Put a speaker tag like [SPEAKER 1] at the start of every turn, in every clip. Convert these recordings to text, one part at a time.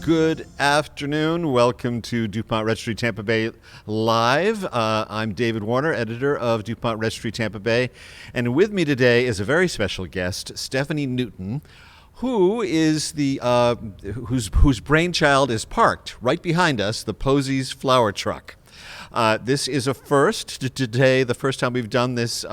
[SPEAKER 1] Good afternoon. Welcome to duPont Registry Tampa Bay Live. I'm David Warner, editor of duPont Registry Tampa Bay. And with me today is a very special guest, Stephanie Newton, who is whose brainchild is parked right behind us, the Posey's flower truck. This is a first today, the first time we've done this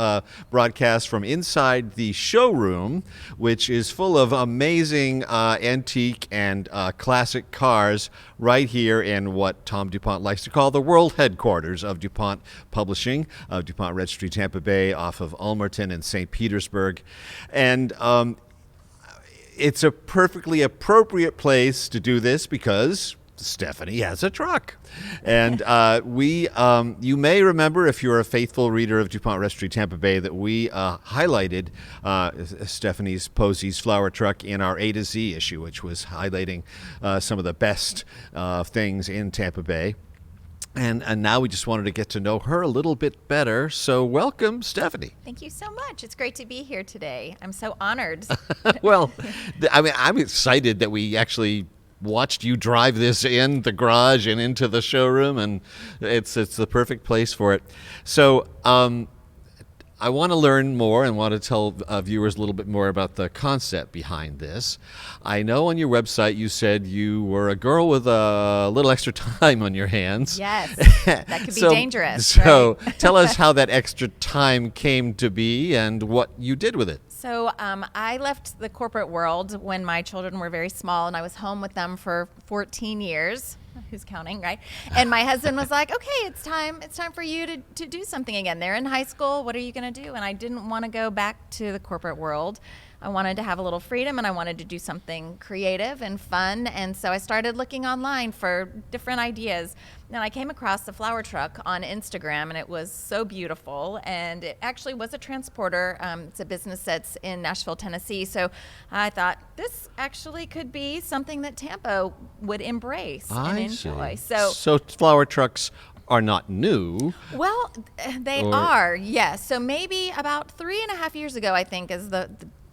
[SPEAKER 1] broadcast from inside the showroom, which is full of amazing antique and classic cars right here in what Tom DuPont likes to call the world headquarters of DuPont Publishing, of DuPont Registry Tampa Bay off of Ulmerton in St. Petersburg. And it's a perfectly appropriate place to do this because Stephanie has a truck. And you may remember, if you're a faithful reader of DuPont Registry Tampa Bay, that we highlighted Stephanie's Posey's flower truck in our A to Z issue, which was highlighting some of the best things in Tampa Bay. And now we just wanted to get to know her a little bit better. So welcome, Stephanie.
[SPEAKER 2] Thank you so much. It's great to be here today. I'm so honored.
[SPEAKER 1] Well, I'm excited that we actually watched you drive this in the garage and into the showroom, and it's the perfect place for it. So I want to learn more and want to tell viewers a little bit more about the concept behind this. I know on your website you said you were a girl with a little extra time on your hands.
[SPEAKER 2] Yes, that could be dangerous.
[SPEAKER 1] So
[SPEAKER 2] right?
[SPEAKER 1] Tell us how that extra time came to be and what you did with it.
[SPEAKER 2] So I left the corporate world when my children were very small, and I was home with them for 14 years. Who's counting, right? And my husband was like, okay, it's time for you to do something again. They're in high school. What are you going to do? And I didn't want to go back to the corporate world. I wanted to have a little freedom, and I wanted to do something creative and fun. And so I started looking online for different ideas. And I came across the flower truck on Instagram, and it was so beautiful. And it actually was a transporter. It's a business that's in Nashville, Tennessee. So I thought this actually could be something that Tampa would embrace and enjoy.
[SPEAKER 1] So flower trucks are not new.
[SPEAKER 2] Well, they are, yes. So maybe about 3.5 years ago, I think, is the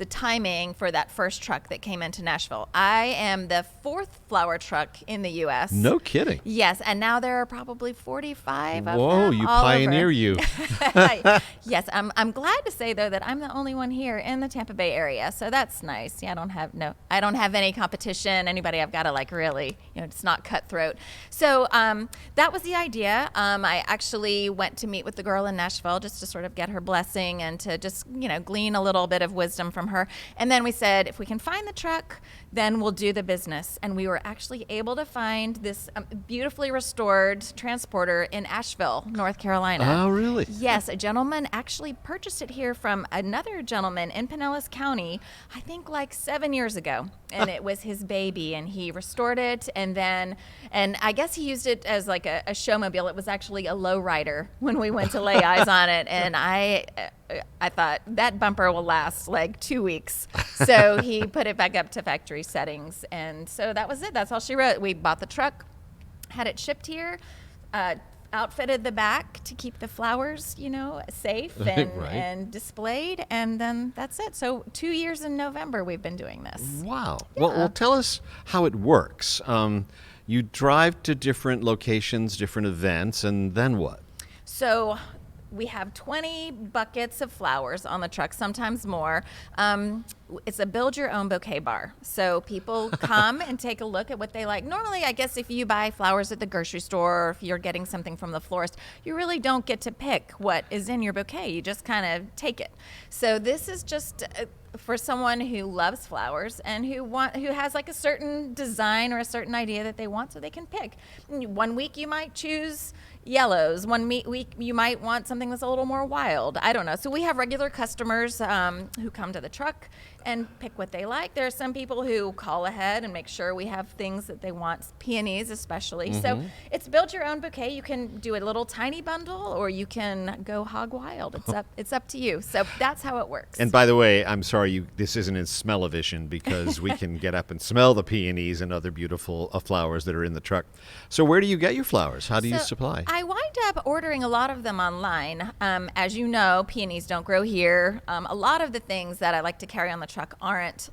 [SPEAKER 2] timing for that first truck that came into Nashville. I am the 4th flower truck in the U.S.
[SPEAKER 1] No kidding.
[SPEAKER 2] Yes, and now there are probably 45 of them.
[SPEAKER 1] Whoa, you pioneer you.
[SPEAKER 2] Yes, I'm glad to say though that I'm the only one here in the Tampa Bay area, so that's nice. Yeah, I don't have any competition. Anybody I've got to really, it's not cutthroat. So that was the idea. I actually went to meet with the girl in Nashville just to sort of get her blessing and to just glean a little bit of wisdom from her. And then we said, if we can find the truck, then we'll do the business. And we were actually able to find this beautifully restored transporter in Asheville, North Carolina.
[SPEAKER 1] Oh, really?
[SPEAKER 2] Yes, a gentleman actually purchased it here from another gentleman in Pinellas County, I think 7 years ago. And it was his baby, and he restored it. And I guess he used it as a showmobile. It was actually a lowrider when we went to lay eyes on it. And I thought that bumper will last 2 weeks. So he put it back up to factory settings. And so that was it. That's all she wrote. We bought the truck, had it shipped here, outfitted the back to keep the flowers, safe and,
[SPEAKER 1] right.
[SPEAKER 2] and displayed. And then that's it. So 2 years in November we've been doing this.
[SPEAKER 1] Wow.
[SPEAKER 2] Yeah.
[SPEAKER 1] Well, tell us how it works. You drive to different locations, different events, and then what?
[SPEAKER 2] So we have 20 buckets of flowers on the truck, sometimes more. It's a build your own bouquet bar. So people come and take a look at what they like. Normally, I guess if you buy flowers at the grocery store or if you're getting something from the florist, you really don't get to pick what is in your bouquet. You just kind of take it. So this is just for someone who loves flowers and who has a certain design or a certain idea that they want, so they can pick. 1 week you might choose yellows. 1 week you might want something that's a little more wild. I don't know. So we have regular customers who come to the truck and pick what they like. There are some people who call ahead and make sure we have things that they want, peonies especially. Mm-hmm. So it's build your own bouquet. You can do a little tiny bundle, or you can go hog wild. It's up to you. So that's how it works.
[SPEAKER 1] And by the way, I'm sorry, this isn't in smell-o-vision because we can get up and smell the peonies and other beautiful flowers that are in the truck. So where do you get your flowers? How do you supply?
[SPEAKER 2] I wind up ordering a lot of them online. As you know, peonies don't grow here. A lot of the things that I like to carry on the truck aren't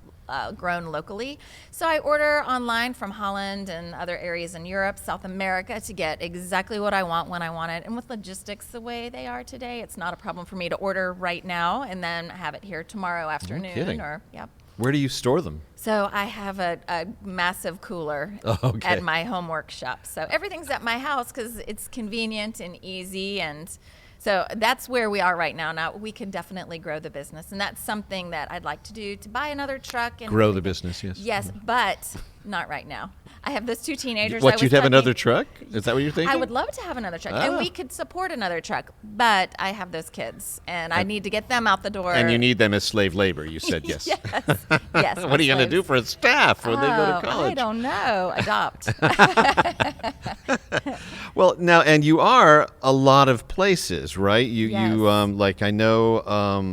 [SPEAKER 2] grown locally. So I order online from Holland and other areas in Europe, South America, to get exactly what I want when I want it. And with logistics the way they are today, it's not a problem for me to order right now and then have it here tomorrow afternoon.
[SPEAKER 1] kidding.
[SPEAKER 2] Yep.
[SPEAKER 1] Where do you store them?
[SPEAKER 2] So I have a massive cooler
[SPEAKER 1] Okay.
[SPEAKER 2] at my home workshop. So everything's at my house because it's convenient and easy. And so that's where we are right now. Now, we can definitely grow the business. And that's something that I'd like to do, to buy another truck. And
[SPEAKER 1] Grow the business, yes.
[SPEAKER 2] Yes, but not right now. I have those 2 teenagers.
[SPEAKER 1] What, you'd have another truck? Is that what you're thinking?
[SPEAKER 2] I would love to have another truck, and we could support another truck, but I have those kids, and I need to get them out the door.
[SPEAKER 1] And you need them as slave labor, you said, yes.
[SPEAKER 2] Yes.
[SPEAKER 1] What are you going to do for staff when they go to college?
[SPEAKER 2] I don't know. Adopt.
[SPEAKER 1] Well, now, and you are a lot of places, right? You
[SPEAKER 2] Yes.
[SPEAKER 1] like I know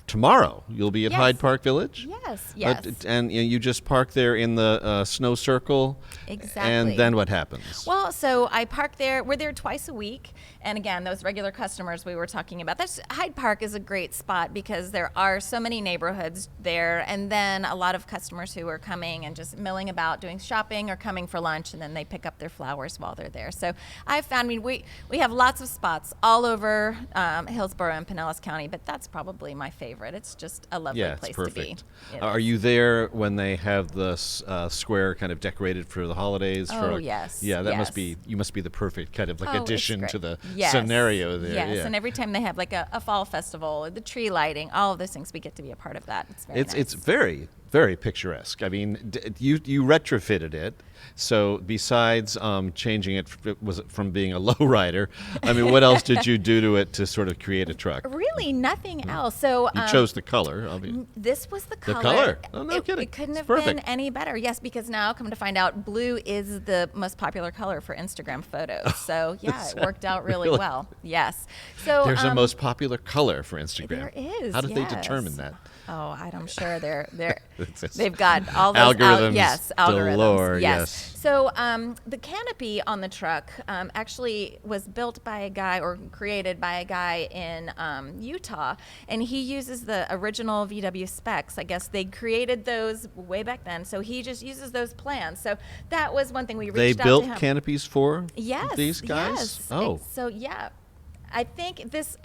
[SPEAKER 1] tomorrow you'll be at
[SPEAKER 2] Yes.
[SPEAKER 1] Hyde Park Village.
[SPEAKER 2] Yes.
[SPEAKER 1] And you just park there in the snow circle.
[SPEAKER 2] Exactly.
[SPEAKER 1] And then what happens?
[SPEAKER 2] Well, so I park there. We're there twice a week. And again, those regular customers we were talking about. Hyde Park is a great spot because there are so many neighborhoods there. And then a lot of customers who are coming and just milling about doing shopping or coming for lunch, and then they pick up their flowers while they're there. So I've found, we have lots of spots all over Hillsborough and Pinellas County, but that's probably my favorite. It's just a lovely place to be. It
[SPEAKER 1] Are
[SPEAKER 2] is.
[SPEAKER 1] you there when they have the square kind of decorated for the holidays?
[SPEAKER 2] Oh, yes.
[SPEAKER 1] Yeah, that must
[SPEAKER 2] Yes.
[SPEAKER 1] be, you must be the perfect kind of like
[SPEAKER 2] Oh, it's
[SPEAKER 1] addition
[SPEAKER 2] great.
[SPEAKER 1] to the
[SPEAKER 2] Yes.
[SPEAKER 1] scenario there.
[SPEAKER 2] Yes,
[SPEAKER 1] yeah.
[SPEAKER 2] and every time they have like a fall festival, the tree lighting, all of those things, we get to be a part of that. It's very nice.
[SPEAKER 1] It's very, very picturesque. I mean, you retrofitted it. So besides changing it, was it from being a lowrider? I mean, what else did you do to it to sort of create a truck?
[SPEAKER 2] Really nothing else. So
[SPEAKER 1] You chose the color. Obviously.
[SPEAKER 2] this was the color.
[SPEAKER 1] color. Oh, no kidding.
[SPEAKER 2] It couldn't
[SPEAKER 1] It's
[SPEAKER 2] have
[SPEAKER 1] perfect.
[SPEAKER 2] been any better. Yes, because now come to find out, blue is the most popular color for Instagram photos. So yeah, it worked out really
[SPEAKER 1] Really?
[SPEAKER 2] well. Yes. So
[SPEAKER 1] There's a most popular color for Instagram.
[SPEAKER 2] There is.
[SPEAKER 1] How did they
[SPEAKER 2] yes.
[SPEAKER 1] determine that?
[SPEAKER 2] Oh, I'm sure they're
[SPEAKER 1] It's
[SPEAKER 2] they've got all those
[SPEAKER 1] algorithms
[SPEAKER 2] yes, algorithms.
[SPEAKER 1] galore,
[SPEAKER 2] Yes.
[SPEAKER 1] yes.
[SPEAKER 2] So the canopy on the truck actually was built by a guy or created by a guy in Utah, and he uses the original VW specs. I guess they created those way back then, so he just uses those plans. So that was one thing we
[SPEAKER 1] They
[SPEAKER 2] reached out
[SPEAKER 1] built
[SPEAKER 2] to him.
[SPEAKER 1] canopies for
[SPEAKER 2] Yes,
[SPEAKER 1] these guys?
[SPEAKER 2] Yes.
[SPEAKER 1] Oh.
[SPEAKER 2] So yeah, I think this.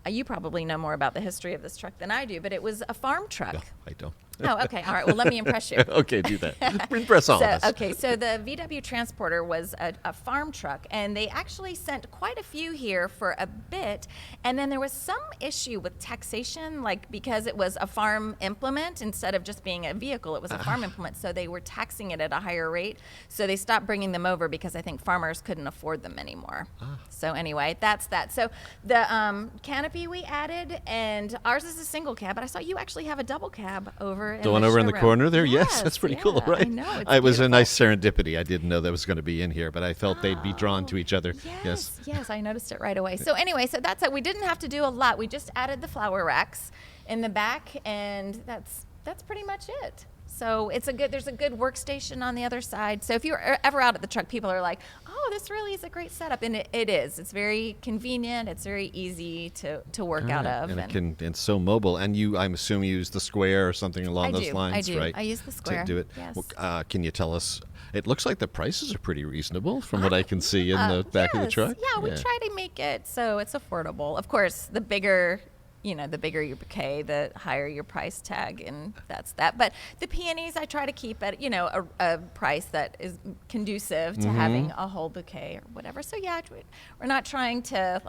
[SPEAKER 2] You probably know more about the history of this truck than I do, but it was a farm truck.
[SPEAKER 1] No, I don't.
[SPEAKER 2] Oh, okay. All right. Well, let me impress you.
[SPEAKER 1] Okay, do that. Impress all of us.
[SPEAKER 2] Okay, so the VW Transporter was a farm truck, and they actually sent quite a few here for a bit, and then there was some issue with taxation, like because it was a farm implement instead of just being a vehicle, it was a farm implement, so they were taxing it at a higher rate, so they stopped bringing them over because I think farmers couldn't afford them anymore. So anyway, that's that. So the canopy we added, and ours is a single cab, but I saw you actually have a double cab over in
[SPEAKER 1] The one over in the
[SPEAKER 2] showroom.
[SPEAKER 1] corner there? Yes, that's pretty cool,
[SPEAKER 2] yeah,
[SPEAKER 1] right?
[SPEAKER 2] I know. It's
[SPEAKER 1] It was a
[SPEAKER 2] beautiful.
[SPEAKER 1] nice serendipity. I didn't know that was going to be in here, but I felt they'd be drawn to each other.
[SPEAKER 2] Yes, I noticed it right away. So anyway, so that's it. We didn't have to do a lot. We just added the flower racks in the back, and that's pretty much it. So there's a good workstation on the other side. So if you're ever out at the truck, people are like, "Oh, this really is a great setup," and it is. It's very convenient. It's very easy to work out of.
[SPEAKER 1] And it's so mobile. And I'm assuming you use the square or something along those lines,
[SPEAKER 2] I do.
[SPEAKER 1] right?
[SPEAKER 2] I use the square.
[SPEAKER 1] To do it.
[SPEAKER 2] Yes.
[SPEAKER 1] Well, can you tell us? It looks like the prices are pretty reasonable from what I can see in the back of the
[SPEAKER 2] Yes.
[SPEAKER 1] truck.
[SPEAKER 2] Yeah, we try to make it so it's affordable. Of course, the bigger your bouquet, the higher your price tag, and that's that. But the peonies, I try to keep at, a price that is conducive to having a whole bouquet or whatever. So yeah, we're not trying to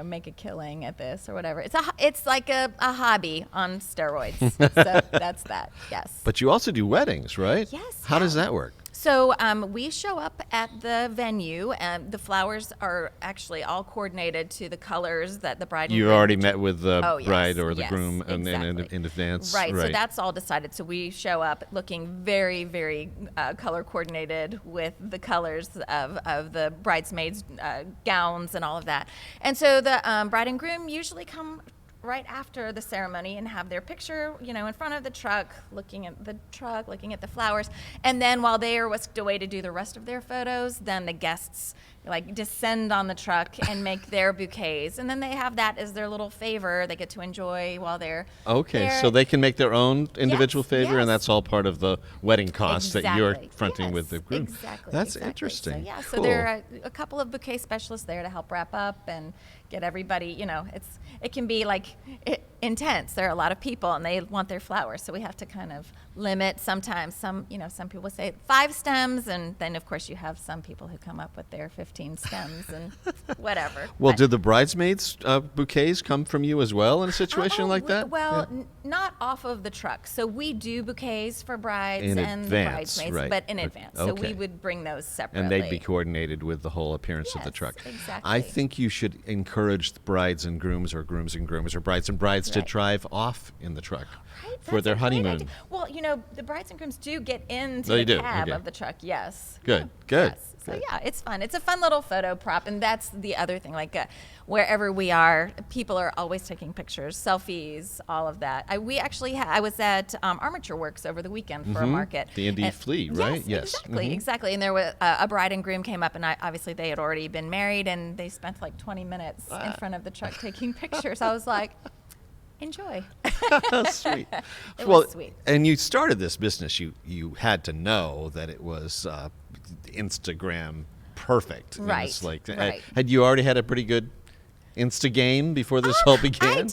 [SPEAKER 2] make a killing at this or whatever. It's like a hobby on steroids. So that's that. Yes.
[SPEAKER 1] But you also do weddings, right?
[SPEAKER 2] Yes,
[SPEAKER 1] How does
[SPEAKER 2] yeah.
[SPEAKER 1] that work?
[SPEAKER 2] So we show up at the venue, and the flowers are actually all coordinated to the colors that the bride and
[SPEAKER 1] You
[SPEAKER 2] groom
[SPEAKER 1] already met with the
[SPEAKER 2] Oh, yes,
[SPEAKER 1] bride or the
[SPEAKER 2] yes,
[SPEAKER 1] groom
[SPEAKER 2] exactly.
[SPEAKER 1] in advance.
[SPEAKER 2] Right, so that's all decided. So we show up looking very, very color coordinated with the colors of the bridesmaids' gowns and all of that. And so the bride and groom usually come right after the ceremony and have their picture, in front of the truck, looking at the flowers. And then while they are whisked away to do the rest of their photos, then the guests like descend on the truck and make their bouquets, and then they have that as their little favor they get to enjoy while they're
[SPEAKER 1] Okay,
[SPEAKER 2] there.
[SPEAKER 1] so they can make their own individual
[SPEAKER 2] Yes,
[SPEAKER 1] favor,
[SPEAKER 2] yes.
[SPEAKER 1] and that's all part of the wedding costs that you're
[SPEAKER 2] Exactly.
[SPEAKER 1] fronting with the
[SPEAKER 2] Yes,
[SPEAKER 1] groom.
[SPEAKER 2] Exactly.
[SPEAKER 1] That's
[SPEAKER 2] exactly.
[SPEAKER 1] interesting.
[SPEAKER 2] So, yeah, so
[SPEAKER 1] Cool.
[SPEAKER 2] there are a couple of bouquet specialists there to help wrap up and get everybody, it can be like intense. There are a lot of people and they want their flowers, so we have to kind of limit sometimes. Some people say 5 stems, and then of course you have some people who come up with their 15 stems and whatever.
[SPEAKER 1] Well,
[SPEAKER 2] But-
[SPEAKER 1] did the bridesmaids' bouquets come from you as well in a situation like that?
[SPEAKER 2] Well,
[SPEAKER 1] Yeah.
[SPEAKER 2] not off of the truck. So we do bouquets for brides
[SPEAKER 1] In
[SPEAKER 2] and
[SPEAKER 1] advance,
[SPEAKER 2] bridesmaids,
[SPEAKER 1] right.
[SPEAKER 2] but in
[SPEAKER 1] Okay.
[SPEAKER 2] advance. So we
[SPEAKER 1] Okay.
[SPEAKER 2] would bring those separately.
[SPEAKER 1] And they'd be coordinated with the whole appearance of the
[SPEAKER 2] Yes,
[SPEAKER 1] truck.
[SPEAKER 2] exactly.
[SPEAKER 1] I think you should encourage the brides and grooms, or grooms and grooms, or brides and brides to
[SPEAKER 2] Right.
[SPEAKER 1] drive off in the truck
[SPEAKER 2] Right,
[SPEAKER 1] for
[SPEAKER 2] that's
[SPEAKER 1] their
[SPEAKER 2] a great
[SPEAKER 1] honeymoon.
[SPEAKER 2] idea. Well, the brides and grooms do get into
[SPEAKER 1] They
[SPEAKER 2] the
[SPEAKER 1] do,
[SPEAKER 2] cab
[SPEAKER 1] okay.
[SPEAKER 2] of the truck. Yes.
[SPEAKER 1] Good,
[SPEAKER 2] Yeah,
[SPEAKER 1] good,
[SPEAKER 2] Yes. So
[SPEAKER 1] good.
[SPEAKER 2] yeah, it's fun. It's a fun little photo prop, and that's the other thing. Like wherever we are, people are always taking pictures, selfies, all of that. I was at Armature Works over the weekend for a market.
[SPEAKER 1] The Indy
[SPEAKER 2] And-
[SPEAKER 1] Flea, right?
[SPEAKER 2] Yes,
[SPEAKER 1] Yes.
[SPEAKER 2] exactly,
[SPEAKER 1] Mhm.
[SPEAKER 2] exactly. And there was a bride and groom came up, and obviously they had already been married, and they spent like 20 minutes in front of the truck taking pictures. I was like, enjoy.
[SPEAKER 1] Sweet.
[SPEAKER 2] It
[SPEAKER 1] well,
[SPEAKER 2] was sweet.
[SPEAKER 1] And you started this business. You had to know that it was Instagram perfect. And
[SPEAKER 2] Right,
[SPEAKER 1] it's like,
[SPEAKER 2] right.
[SPEAKER 1] had you already had a pretty good Insta game before this all began?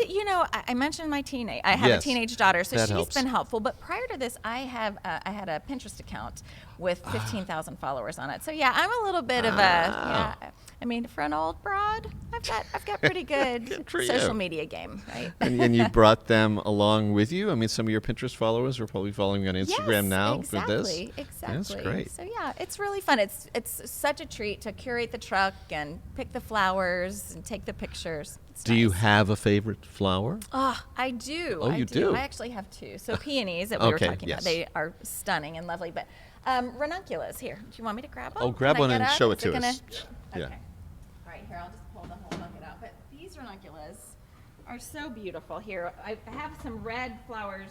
[SPEAKER 2] I mentioned my teenage. I have
[SPEAKER 1] Yes,
[SPEAKER 2] a teenage daughter, so
[SPEAKER 1] that
[SPEAKER 2] she's
[SPEAKER 1] helps.
[SPEAKER 2] been helpful. But prior to this, I had a Pinterest account with 15,000 followers on it. So yeah, I'm a little bit of a. Yeah, I mean, for an old broad, I've got pretty good
[SPEAKER 1] Good for
[SPEAKER 2] social
[SPEAKER 1] you.
[SPEAKER 2] media game, right?
[SPEAKER 1] and you brought them along with you. I mean, some of your Pinterest followers are probably following you on Instagram
[SPEAKER 2] Yes,
[SPEAKER 1] now
[SPEAKER 2] exactly,
[SPEAKER 1] for this.
[SPEAKER 2] Exactly.
[SPEAKER 1] That's great.
[SPEAKER 2] So yeah, it's really fun. It's such a treat to curate the truck and pick the flowers and take the pictures. It's
[SPEAKER 1] Do you
[SPEAKER 2] nice.
[SPEAKER 1] have a favorite flower?
[SPEAKER 2] Oh, I do.
[SPEAKER 1] Oh,
[SPEAKER 2] I
[SPEAKER 1] you do?
[SPEAKER 2] I actually have 2. So peonies that we were
[SPEAKER 1] Okay,
[SPEAKER 2] talking
[SPEAKER 1] yes.
[SPEAKER 2] about, they are stunning and lovely. But ranunculus, here. Do you want me to grab one?
[SPEAKER 1] Oh, grab
[SPEAKER 2] Can I
[SPEAKER 1] one
[SPEAKER 2] get
[SPEAKER 1] and
[SPEAKER 2] up?
[SPEAKER 1] show it
[SPEAKER 2] Is
[SPEAKER 1] to
[SPEAKER 2] gonna-
[SPEAKER 1] us. Yeah.
[SPEAKER 2] Okay. All right, here, I'll just pull the whole bucket out. But these ranunculus are so beautiful. Here, I have some red flowers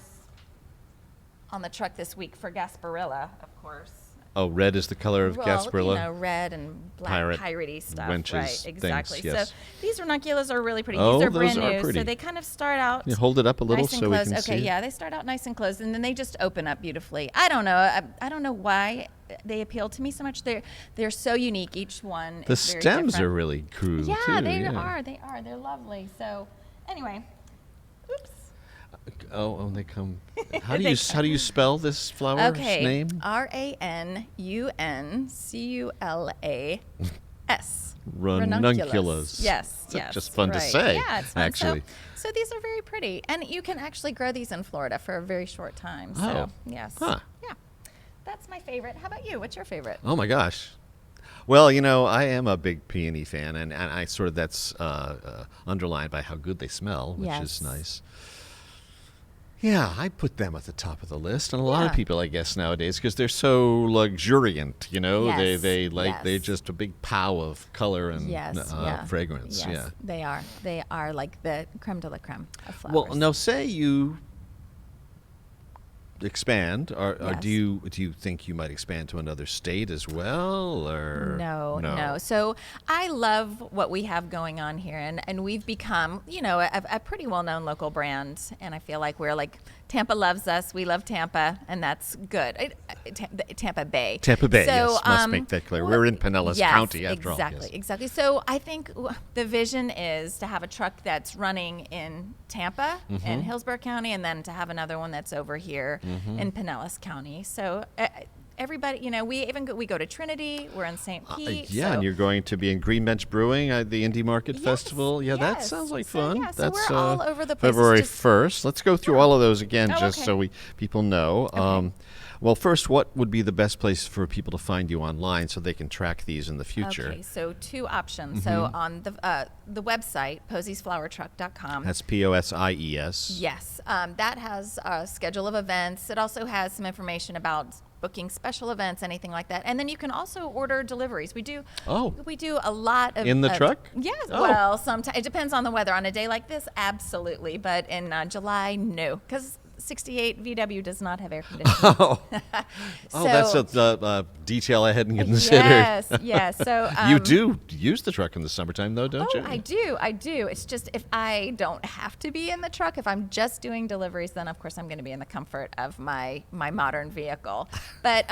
[SPEAKER 2] on the truck this week for Gasparilla, of course.
[SPEAKER 1] Oh, red is the color of
[SPEAKER 2] Well,
[SPEAKER 1] Gasparilla.
[SPEAKER 2] red and black
[SPEAKER 1] Pirate
[SPEAKER 2] piratey stuff.
[SPEAKER 1] wenches
[SPEAKER 2] right,
[SPEAKER 1] things,
[SPEAKER 2] exactly.
[SPEAKER 1] yes.
[SPEAKER 2] So these ranunculus are really pretty.
[SPEAKER 1] Oh,
[SPEAKER 2] These are
[SPEAKER 1] those
[SPEAKER 2] brand
[SPEAKER 1] are
[SPEAKER 2] new.
[SPEAKER 1] pretty.
[SPEAKER 2] So they kind of start out
[SPEAKER 1] You hold it up a little
[SPEAKER 2] nice and
[SPEAKER 1] so we
[SPEAKER 2] closed.
[SPEAKER 1] can
[SPEAKER 2] Okay,
[SPEAKER 1] see.
[SPEAKER 2] yeah, they start out nice and closed, and then they just open up beautifully. I don't know. I don't know why they appeal to me so much. They're so unique. Each one.
[SPEAKER 1] The
[SPEAKER 2] is very
[SPEAKER 1] stems
[SPEAKER 2] different.
[SPEAKER 1] are really cool
[SPEAKER 2] Yeah,
[SPEAKER 1] too.
[SPEAKER 2] they are. They are. They're lovely. So, anyway, oops.
[SPEAKER 1] Oh, they come. How do
[SPEAKER 2] They
[SPEAKER 1] you you spell this flower's
[SPEAKER 2] Okay.
[SPEAKER 1] name?
[SPEAKER 2] RANUNCULAS.
[SPEAKER 1] Ranunculus.
[SPEAKER 2] Yes,
[SPEAKER 1] It's
[SPEAKER 2] yes.
[SPEAKER 1] just fun to
[SPEAKER 2] right.
[SPEAKER 1] say,
[SPEAKER 2] Yeah, it's fun.
[SPEAKER 1] actually.
[SPEAKER 2] So these are very pretty, and you can actually grow these in Florida for a very short time. So
[SPEAKER 1] Oh.
[SPEAKER 2] yes,
[SPEAKER 1] Huh.
[SPEAKER 2] yeah, that's my favorite. How about you? What's your favorite?
[SPEAKER 1] Oh my gosh. Well, I am a big peony fan, and I sort of that's underlined by how good they smell, which
[SPEAKER 2] Yes.
[SPEAKER 1] is nice. Yeah, I put them at the top of the list, and a lot of
[SPEAKER 2] Yeah.
[SPEAKER 1] people, I guess, nowadays, because they're so luxuriant.
[SPEAKER 2] Yes,
[SPEAKER 1] they're
[SPEAKER 2] yes.
[SPEAKER 1] just a big pow of color and
[SPEAKER 2] Yes,
[SPEAKER 1] fragrance.
[SPEAKER 2] Yes,
[SPEAKER 1] Yeah.
[SPEAKER 2] they are. They are like the creme de la creme of flowers.
[SPEAKER 1] Well, now say you expand, or do you think you might expand to another state as well, or
[SPEAKER 2] No. So I love what we have going on here, and we've become, a pretty well-known local brand, and I feel like we're like Tampa loves us. We love Tampa, and that's good. Tampa Bay.
[SPEAKER 1] Tampa Bay,
[SPEAKER 2] So,
[SPEAKER 1] yes, must make that clear. We're in Pinellas
[SPEAKER 2] yes,
[SPEAKER 1] County, after all.
[SPEAKER 2] Exactly,
[SPEAKER 1] Yes.
[SPEAKER 2] exactly. So I think the vision is to have a truck that's running in Tampa
[SPEAKER 1] Mm-hmm.
[SPEAKER 2] in Hillsborough County, and then to have another one that's over here
[SPEAKER 1] Mm-hmm.
[SPEAKER 2] in Pinellas County. So everybody, we go to Trinity. We're in St. Pete.
[SPEAKER 1] Yeah,
[SPEAKER 2] so
[SPEAKER 1] and you're going to be in Green Bench Brewing at the Indie Market
[SPEAKER 2] Yes,
[SPEAKER 1] Festival. Yeah, that
[SPEAKER 2] yes.
[SPEAKER 1] sounds like
[SPEAKER 2] So,
[SPEAKER 1] fun.
[SPEAKER 2] yeah, so
[SPEAKER 1] That's
[SPEAKER 2] we're all over the place. It's
[SPEAKER 1] February
[SPEAKER 2] just-
[SPEAKER 1] 1st. Let's go through all of those again,
[SPEAKER 2] Oh,
[SPEAKER 1] just
[SPEAKER 2] okay.
[SPEAKER 1] so people know. Well, first, what would be the best place for people to find you online so they can track these in the future?
[SPEAKER 2] Okay, so 2 options. So on the website, posiesflowertruck.com.
[SPEAKER 1] That's POSIES.
[SPEAKER 2] Yes, that has a schedule of events. It also has some information about booking special events, anything like that. And then you can also order deliveries. We do a lot of
[SPEAKER 1] In the truck?
[SPEAKER 2] Yes.
[SPEAKER 1] Oh.
[SPEAKER 2] Well, sometimes it depends on the weather. On a day like this, absolutely. But in July, no, because 68 VW does not have air conditioning.
[SPEAKER 1] Oh, that's a detail I hadn't considered.
[SPEAKER 2] Yes, yes. So
[SPEAKER 1] You do use the truck in the summertime, though, don't you?
[SPEAKER 2] I do. It's just if I don't have to be in the truck, if I'm just doing deliveries, then of course I'm going to be in the comfort of my modern vehicle. But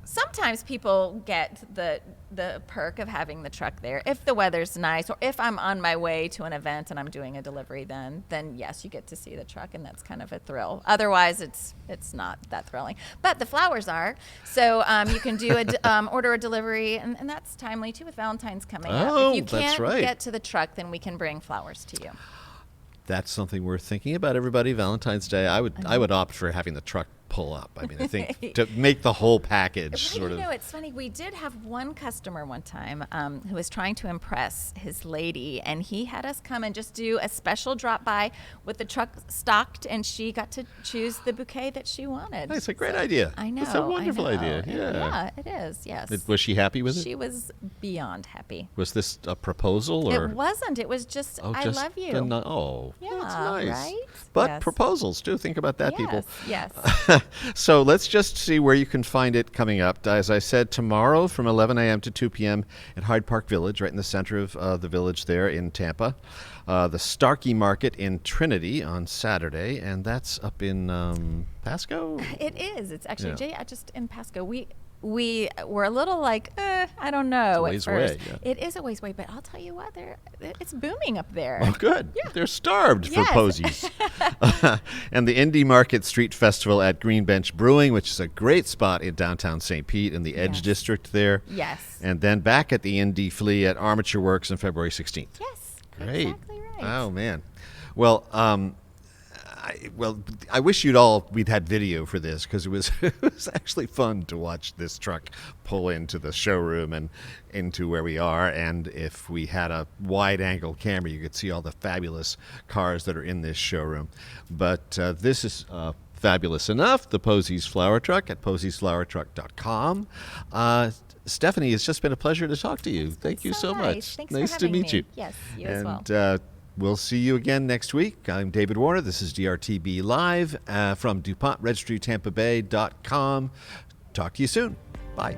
[SPEAKER 2] sometimes people get the perk of having the truck there if the weather's nice, or if I'm on my way to an event and I'm doing a delivery. Then yes, you get to see the truck, and that's kind of a thrill. Otherwise, it's not that thrilling. But the flowers are. So you can do order a delivery, and that's timely too with Valentine's coming up.
[SPEAKER 1] Oh,
[SPEAKER 2] If you
[SPEAKER 1] that's
[SPEAKER 2] can't
[SPEAKER 1] right.
[SPEAKER 2] get to the truck, then we can bring flowers to you.
[SPEAKER 1] That's something worth thinking about, everybody. Valentine's Day, I would opt for having the truck pull up. I mean, I think to make the whole package
[SPEAKER 2] Right,
[SPEAKER 1] sort of.
[SPEAKER 2] it's funny. We did have one customer one time who was trying to impress his lady, and he had us come and just do a special drop by with the truck stocked, and she got to choose the bouquet that she wanted.
[SPEAKER 1] It's a great idea.
[SPEAKER 2] I know.
[SPEAKER 1] It's a wonderful
[SPEAKER 2] I know.
[SPEAKER 1] idea. Yeah.
[SPEAKER 2] Yeah, it is. Yes.
[SPEAKER 1] Was she happy with it?
[SPEAKER 2] She was beyond happy.
[SPEAKER 1] Was this a proposal or?
[SPEAKER 2] It wasn't. It was just, I
[SPEAKER 1] just
[SPEAKER 2] love you. Yeah,
[SPEAKER 1] that's nice.
[SPEAKER 2] right?
[SPEAKER 1] But
[SPEAKER 2] Yes.
[SPEAKER 1] proposals too. Think about that, people.
[SPEAKER 2] Yes.
[SPEAKER 1] So let's just see where you can find it coming up. As I said, tomorrow from 11 a.m. to 2 p.m. at Hyde Park Village, right in the center of the village there in Tampa. The Starkey Market in Trinity on Saturday, and that's up in Pasco?
[SPEAKER 2] It is. It's actually just in Pasco. We were a little like, I don't know.
[SPEAKER 1] It's a
[SPEAKER 2] at
[SPEAKER 1] ways
[SPEAKER 2] first.
[SPEAKER 1] away, yeah.
[SPEAKER 2] It is a ways away, but I'll tell you what, it's booming up there.
[SPEAKER 1] Oh, good.
[SPEAKER 2] Yeah.
[SPEAKER 1] They're starved for
[SPEAKER 2] Yes.
[SPEAKER 1] posies. And the Indie Market Street Festival at Green Bench Brewing, which is a great spot in downtown St. Pete in the Edge
[SPEAKER 2] Yes.
[SPEAKER 1] District there.
[SPEAKER 2] Yes.
[SPEAKER 1] And then back at the Indie Flea at Armature Works on February 16th.
[SPEAKER 2] Yes.
[SPEAKER 1] Great.
[SPEAKER 2] Exactly right.
[SPEAKER 1] Oh, man. Well, I wish we'd had video for this, because it was it was actually fun to watch this truck pull into the showroom and into where we are. And if we had a wide angle camera, you could see all the fabulous cars that are in this showroom. But this is fabulous enough. The Posey's Flower Truck at posiesflowertruck.com. Stephanie, it's just been a pleasure to talk to you. Thank you so
[SPEAKER 2] nice.
[SPEAKER 1] much.
[SPEAKER 2] Thanks
[SPEAKER 1] nice
[SPEAKER 2] for
[SPEAKER 1] to
[SPEAKER 2] having
[SPEAKER 1] meet
[SPEAKER 2] me.
[SPEAKER 1] you.
[SPEAKER 2] Yes, you as well.
[SPEAKER 1] And we'll see you again next week. I'm David Warner. This is DRTB Live from duPont Registry Tampa Bay.com. Talk to you soon. Bye.